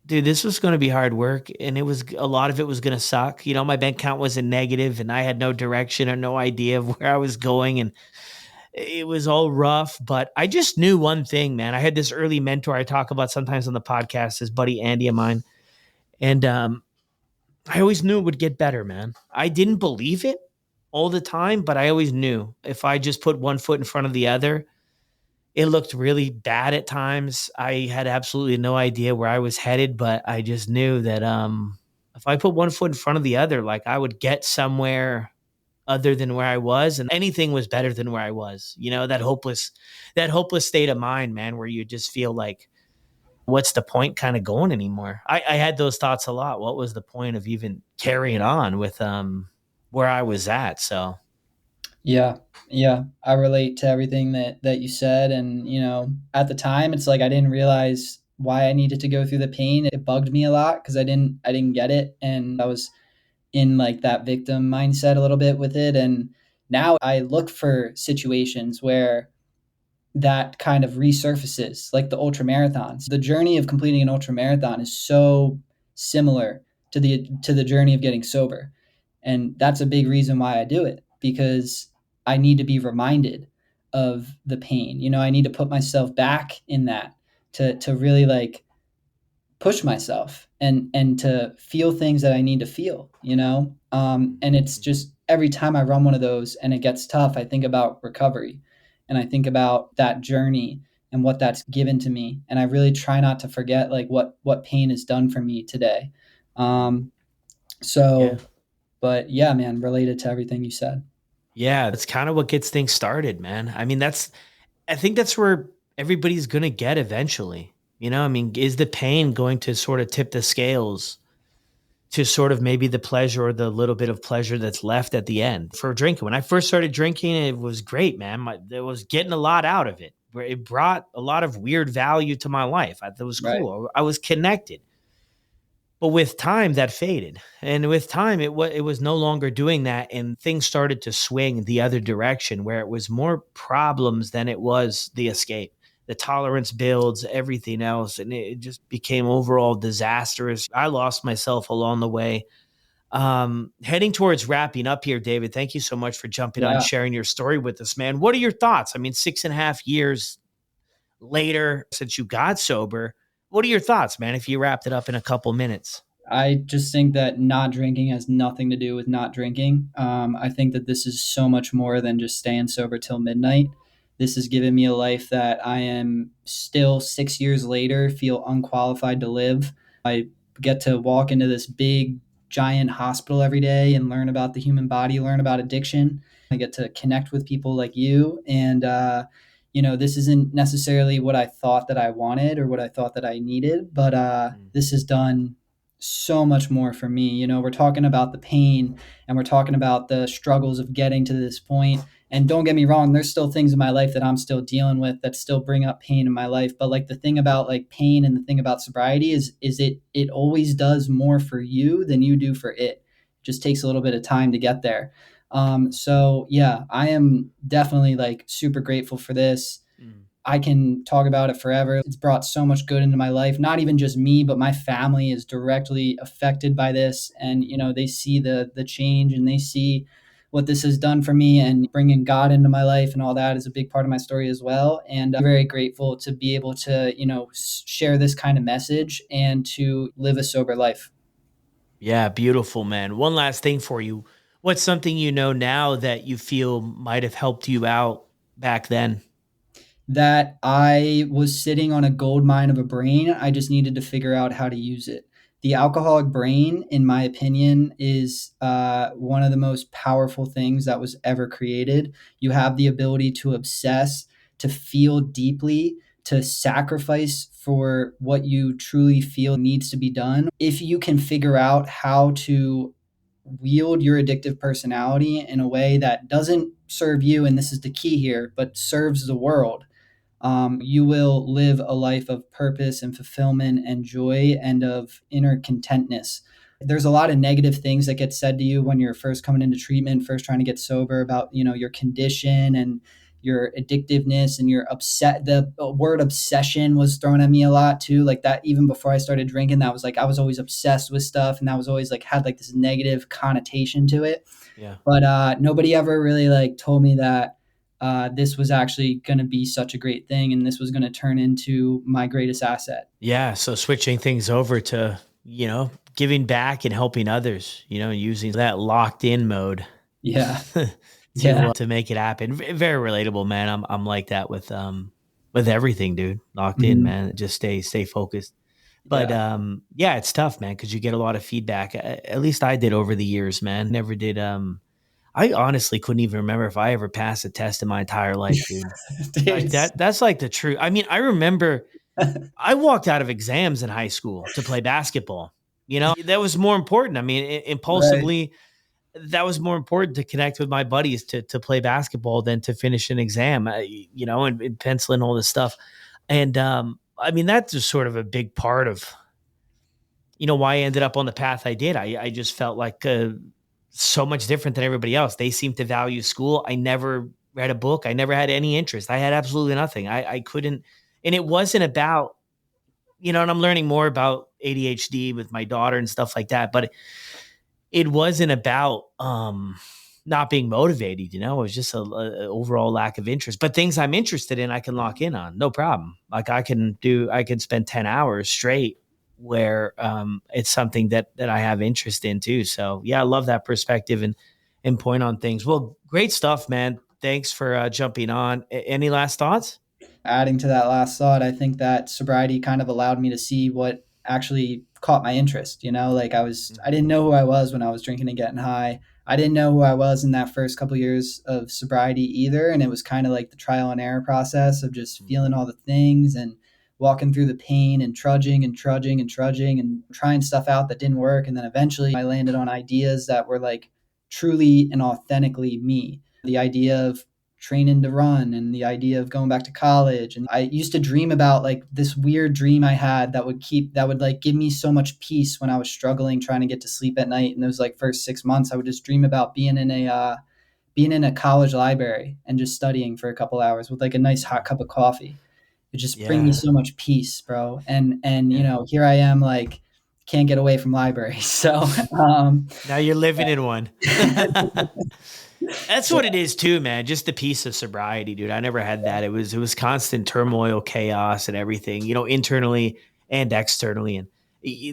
dude, this was going to be hard work, and it was a lot of it was going to suck. My bank account was in negative, and I had no direction or no idea of where I was going, and it was all rough. But I just knew one thing, man. I had this early mentor I talk about sometimes on the podcast, this buddy Andy of mine, and I always knew it would get better, man. I didn't believe it all the time, but I always knew if I just put one foot in front of the other, it looked really bad at times. I had absolutely no idea where I was headed, but I just knew that if I put one foot in front of the other, like I would get somewhere other than where I was, and anything was better than where I was. That hopeless state of mind, man, where you just feel like, what's the point kind of going anymore? I had those thoughts a lot. What was the point of even carrying on with where I was at? So Yeah. Yeah. I relate to everything that you said. And, at the time it's like I didn't realize why I needed to go through the pain. It bugged me a lot because I didn't get it. And I was in like that victim mindset a little bit with it. And now I look for situations where that kind of resurfaces, like the ultra marathons. The journey of completing an ultra marathon is so similar to the journey of getting sober. And that's a big reason why I do it, because I need to be reminded of the pain. I need to put myself back in that to really like push myself and to feel things that I need to feel, and it's just every time I run one of those and it gets tough, I think about recovery and I think about that journey and what that's given to me. And I really try not to forget like what pain has done for me today. Um, yeah. so, but yeah, man, related to everything you said. Yeah, that's kind of what gets things started, man. I mean, I think that's where everybody's going to get eventually. I mean, is the pain going to sort of tip the scales to sort of maybe the pleasure or the little bit of pleasure that's left at the end for drinking? When I first started drinking, it was great, man. There was getting a lot out of it. It brought a lot of weird value to my life. It was Right. cool. I was connected. But with time, that faded, and with time, it was no longer doing that, and things started to swing the other direction, where it was more problems than it was the escape. The tolerance builds, everything else, and it just became overall disastrous. I lost myself along the way. Heading towards wrapping up here, David. Thank you so much for jumping on, Yeah. sharing your story with us, man. What are your thoughts? I mean, 6.5 years later since you got sober. What are your thoughts, man? If you wrapped it up in a couple minutes. I just think that not drinking has nothing to do with not drinking. I think that this is so much more than just staying sober till midnight. This has given me a life that I am still 6 years later feel unqualified to live. I get to walk into this big, giant hospital every day and learn about the human body, learn about addiction. I get to connect with people like you. And, this isn't necessarily what I thought that I wanted or what I thought that I needed, but Mm. this has done so much more for me. We're talking about the pain and we're talking about the struggles of getting to this point. And don't get me wrong, there's still things in my life that I'm still dealing with that still bring up pain in my life. But like the thing about like pain and the thing about sobriety is it always does more for you than you do for it. It just takes a little bit of time to get there. So yeah, I am definitely like super grateful for this. Mm. I can talk about it forever. It's brought so much good into my life. Not even just me, but my family is directly affected by this. And you know, they see the change and they see what this has done for me, and bringing God into my life and all that is a big part of my story as well. And I'm very grateful to be able to, you know, share this kind of message and to live a sober life. Yeah, beautiful, man. One last thing for you. What's something you know now that you feel might have helped you out back then? That I was sitting on a gold mine of a brain. I just needed to figure out how to use it. The alcoholic brain, in my opinion, is one of the most powerful things that was ever created. You have the ability to obsess, to feel deeply, to sacrifice for what you truly feel needs to be done. If you can figure out how to wield your addictive personality in a way that doesn't serve you, and this is the key here, but serves the world, you will live a life of purpose and fulfillment and joy and of inner contentness. There's a lot of negative things that get said to you when you're first coming into treatment, first trying to get sober, about, you know, your condition and your addictiveness and your upset. The word obsession was thrown at me a lot too, like that. Even before I started drinking, that was like I was always obsessed with stuff, and that was always like had like this negative connotation to it. Yeah. But nobody ever really like told me that this was actually going to be such a great thing, and this was going to turn into my greatest asset. Yeah. So switching things over to, giving back and helping others, using that locked in mode Yeah. Yeah. to make it happen. Very relatable, man. I'm like that with everything, dude. Locked in, Mhm. man. Just stay focused. But Yeah. yeah, it's tough, man, because you get a lot of feedback. At least I did over the years, man. Never did. I honestly couldn't even remember if I ever passed a test in my entire life, dude. Dude, Like that's like the truth. I mean, I remember I walked out of exams in high school to play basketball. That was more important. I mean, right. impulsively, that was more important to connect with my buddies to play basketball than to finish an exam, and penciling all this stuff. And I mean, that's just sort of a big part of, why I ended up on the path I did. I just felt like so much different than everybody else. They seemed to value school. I never read a book. I never had any interest. I had absolutely nothing. I couldn't, and it wasn't about, and I'm learning more about ADHD with my daughter and stuff like that, but it wasn't about not being motivated. It was just a overall lack of interest. But things I'm interested in, I can lock in on, no problem. Like I can spend 10 hours straight where it's something that I have interest in too. So yeah, I love that perspective and point on things. Well, great stuff, man. Thanks for jumping on. Any last thoughts? Adding to that last thought, I think that sobriety kind of allowed me to see what actually caught my interest. You know, like I didn't know who I was when I was drinking and getting high. I didn't know who I was in that first couple of years of sobriety either. And it was kind of like the trial and error process of just feeling all the things and walking through the pain and trudging and trudging and trudging and trying stuff out that didn't work. And then eventually I landed on ideas that were like truly and authentically me. The idea of training to run and the idea of going back to college. And I used to dream about like this weird dream I had that would like give me so much peace when I was struggling trying to get to sleep at night. In those like first 6 months, I would just dream about being in a college library and just studying for a couple hours with like a nice hot cup of coffee. It just bring me Yeah. so much peace, bro. And you Yeah. know, here I am like can't get away from libraries. So Now you're living in one. That's yeah. what it is too, man. Just the peace of sobriety, dude. I never had that. It was constant turmoil, chaos, and everything, internally and externally. And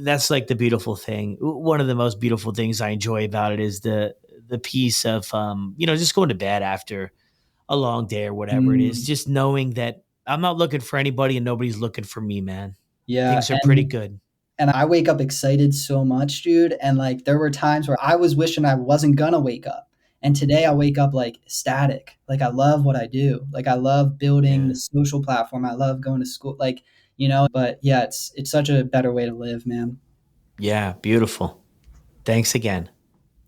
that's like the beautiful thing. One of the most beautiful things I enjoy about it is the peace of just going to bed after a long day or whatever it is. Mm, Just knowing that I'm not looking for anybody and nobody's looking for me, man. yeah. Things are pretty good. And I wake up excited so much, dude. And like there were times where I was wishing I wasn't gonna wake up. And today I wake up like ecstatic. Like I love what I do. Like I love building Yeah. the social platform. I love going to school. Like, but yeah, it's such a better way to live, man. Yeah. Beautiful. Thanks again.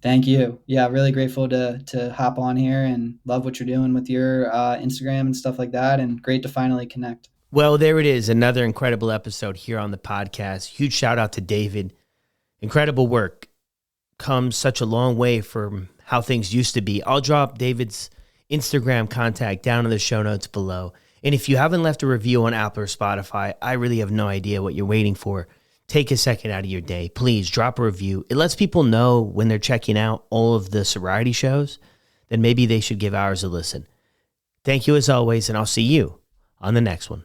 Thank you. Yeah, really grateful to hop on here and love what you're doing with your Instagram and stuff like that. And great to finally connect. Well, there it is. Another incredible episode here on the podcast. Huge shout out to David. Incredible work. Comes such a long way from how things used to be. I'll drop David's Instagram contact down in the show notes below. And if you haven't left a review on Apple or Spotify, I really have no idea what you're waiting for. Take a second out of your day. Please drop a review. It lets people know when they're checking out all of the sobriety shows, then maybe they should give ours a listen. Thank you as always, and I'll see you on the next one.